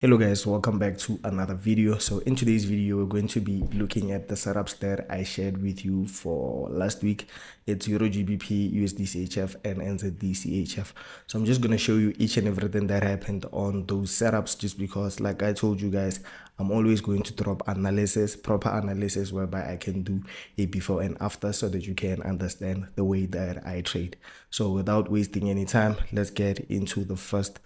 Hello guys, welcome back to another video. So in today's video we're going to be looking at the setups that I shared with you for last week. It's Euro GBP, USDCHF and NZDCHF. So I'm just going to show you each and everything that happened on those setups, just because like I told you guys, I'm always going to drop analysis, proper analysis, whereby I can do a before and after so that you can understand the way that I trade. So without wasting any time, let's get into the first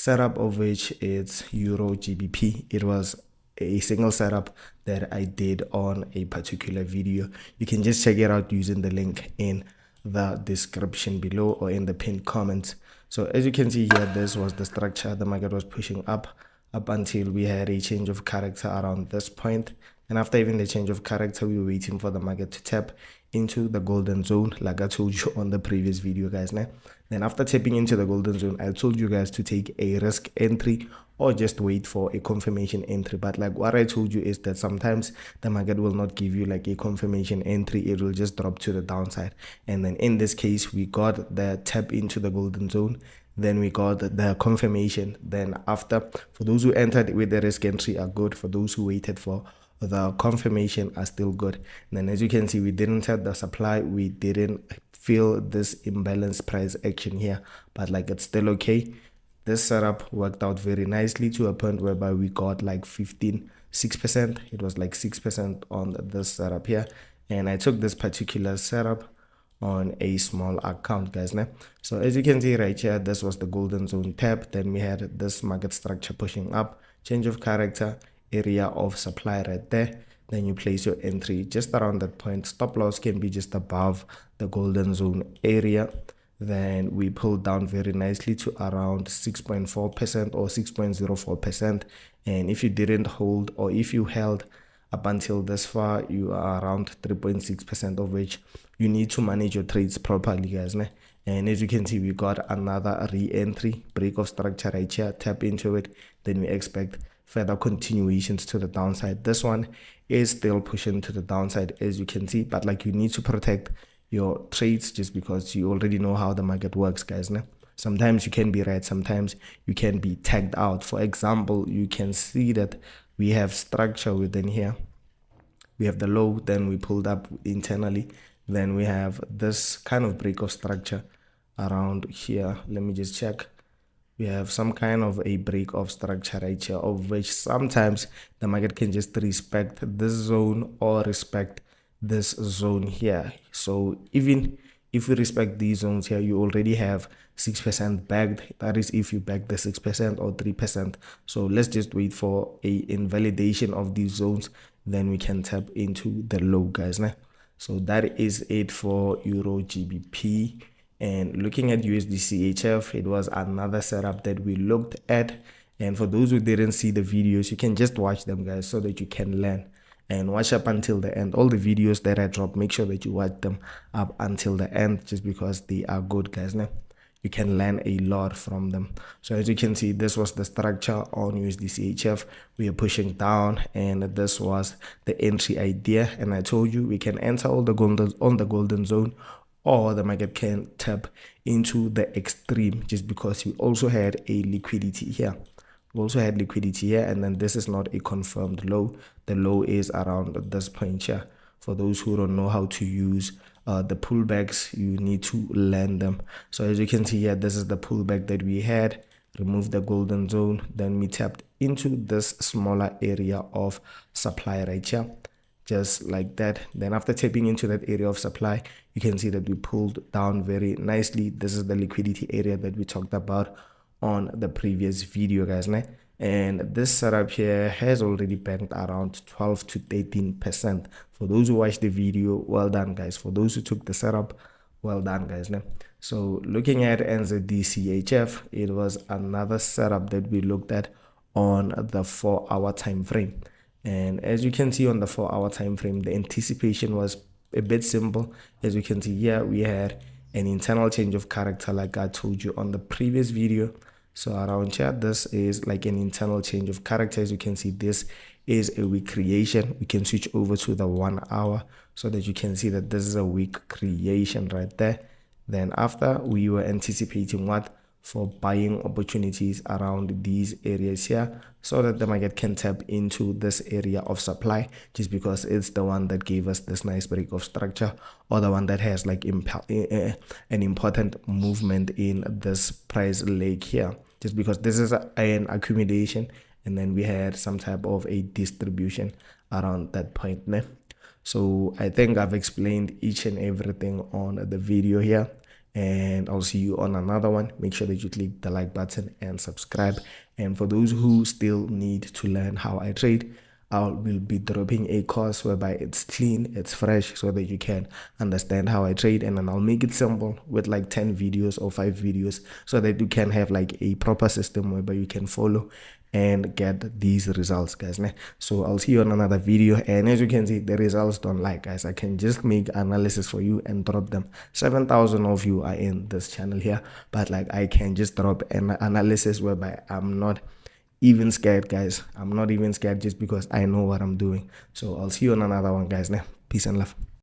setup, of which it's Euro GBP. It was a single setup that I did on a particular video. You can just check it out using the link in the description below or in the pinned comments. So as you can see here, this was the structure. The market was pushing up until we had a change of character around this point. And after even the change of character, we were waiting for the market to tap into the golden zone, like I told you on the previous video, guys. Then after tapping into the golden zone, I told you guys to take a risk entry or just wait for a confirmation entry. But like what I told you is that sometimes the market will not give you like a confirmation entry. It will just drop to the downside. And then in this case, we got the tap into the golden zone. Then we got the confirmation. Then after, for those who entered with the risk entry are good. For those who waited for the confirmation are still good. And then as you can see, we didn't have the supply. We didn't feel this imbalanced price action here, but like it's still okay. This setup worked out very nicely to a point whereby we got like 6%. It was like 6% on this setup here. And I took this particular setup on a small account, guys. So as you can see right here, this was the golden zone tap. Then we had this market structure pushing up, change of character, area of supply right there. Then you place your entry just around that point. Stop loss can be just above the golden zone area. Then we pulled down very nicely to around 6.4% or 6.04%. And if you didn't hold, or if you held up until this far, you are around 3.6%, of which you need to manage your trades properly, guys. And as you can see, we got another re-entry, break of structure right here, tap into it. Then we expect further continuations to the downside. This one is still pushing to the downside, as you can see, but like you need to protect your trades just because you already know how the market works, guys. Sometimes you can be right, sometimes you can be tagged out. For example, you can see that we have structure within here. We have the low, then we pulled up internally, then we have this kind of break of structure around here. Let me just check. We have some kind of a break of structure right here, of which sometimes the market can just respect this zone or respect this zone here. So even if we respect these zones here, you already have 6% backed. That is if you back the 6% or 3%. So let's just wait for a invalidation of these zones, then we can tap into the low, guys. So that is it for Euro GBP. And looking at USDCHF, it was another setup that we looked at. And for those who didn't see the videos, you can just watch them, guys, so that you can learn. And watch up until the end. All the videos that I drop, make sure that you watch them up until the end, just because they are good, guys. You can learn a lot from them. So as you can see, this was the structure on USDCHF. We are pushing down, and this was the entry idea. And I told you we can enter all the golden zone, or the market can tap into the extreme, just because we also had a liquidity here. We also had liquidity here, and then this is not a confirmed low. The low is around this point here. For those who don't know how to use the pullbacks, you need to learn them. So as you can see here, this is the pullback that we had. Remove the golden zone, then we tapped into this smaller area of supply right here, just like that. Then after tapping into that area of supply, you can see that we pulled down very nicely. This is the liquidity area that we talked about on the previous video, guys. And this setup here has already banked around 12 to 13%. For those who watched the video, well done, guys. For those who took the setup, well done, guys. So looking at NZDCHF, it was another setup that we looked at on the 4-hour time frame. And as you can see on the 4-hour time frame, the anticipation was a bit simple. As you can see here, we had an internal change of character, like I told you on the previous video. So around here, this is like an internal change of character. As you can see, this is a week creation. We can switch over to the 1 hour so that you can see that this is a week creation right there. Then after, we were anticipating what? for buying opportunities around these areas here, so that the market can tap into this area of supply, just because it's the one that gave us this nice break of structure, or the one that has like an important movement in this price leg here, just because this is an accumulation, and then we had some type of a distribution around that point. So I think I've explained each and everything on the video here, and I'll see you on another one. Make sure that you click the like button and subscribe. And for those who still need to learn how I trade, I will be dropping a course whereby it's clean, it's fresh, so that you can understand how I trade, and then I'll make it simple with like 10 videos or 5 videos, so that you can have like a proper system whereby you can follow and get these results, guys. So I'll see you on another video, and as you can see, the results don't lie, guys. I can just make analysis for you and drop them. 7,000 of you are in this channel here, but like I can just drop an analysis whereby I'm not even scared, guys. I'm not even scared, just because I know what I'm doing. So I'll see you on another one, guys. Peace and love.